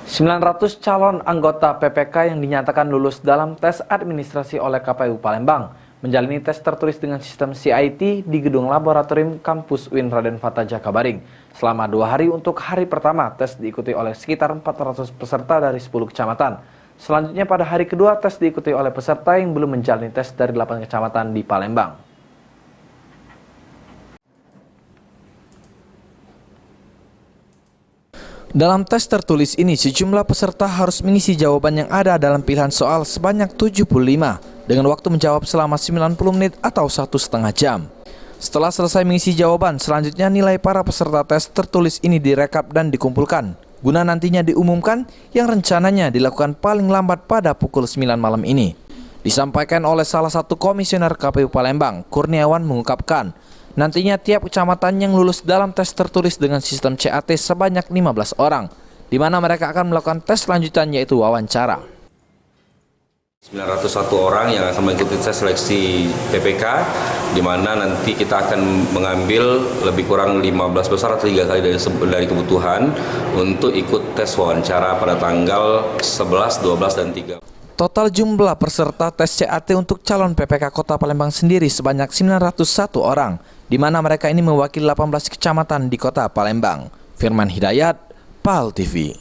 900 calon anggota PPK yang dinyatakan lulus dalam tes administrasi oleh KPU Palembang menjalani tes tertulis dengan sistem CIT di Gedung Laboratorium Kampus UIN Raden Fatah Jakabaring. Selama 2 hari untuk hari pertama, tes diikuti oleh sekitar 400 peserta dari 10 kecamatan. Selanjutnya pada hari kedua, tes diikuti oleh peserta yang belum menjalani tes dari 8 kecamatan di Palembang. Dalam tes tertulis ini, sejumlah peserta harus mengisi jawaban yang ada dalam pilihan soal sebanyak 75 dengan waktu menjawab selama 90 menit atau 1,5 jam. Setelah selesai mengisi jawaban, selanjutnya nilai para peserta tes tertulis ini direkap dan dikumpulkan, guna nantinya diumumkan yang rencananya dilakukan paling lambat pada pukul 9 malam ini. Disampaikan oleh salah satu komisioner KPU Palembang, Kurniawan mengungkapkan, nantinya tiap kecamatan yang lulus dalam tes tertulis dengan sistem CAT sebanyak 15 orang, di mana mereka akan melakukan tes lanjutan yaitu wawancara. 901 orang yang akan mengikuti tes seleksi PPK, di mana nanti kita akan mengambil lebih kurang 15 besar atau 3 kali dari kebutuhan untuk ikut tes wawancara pada tanggal 11, 12, dan 3. Total jumlah peserta tes CAT untuk calon PPK Kota Palembang sendiri sebanyak 901 orang, di mana mereka ini mewakili 18 kecamatan di Kota Palembang. Firman Hidayat, PAL TV.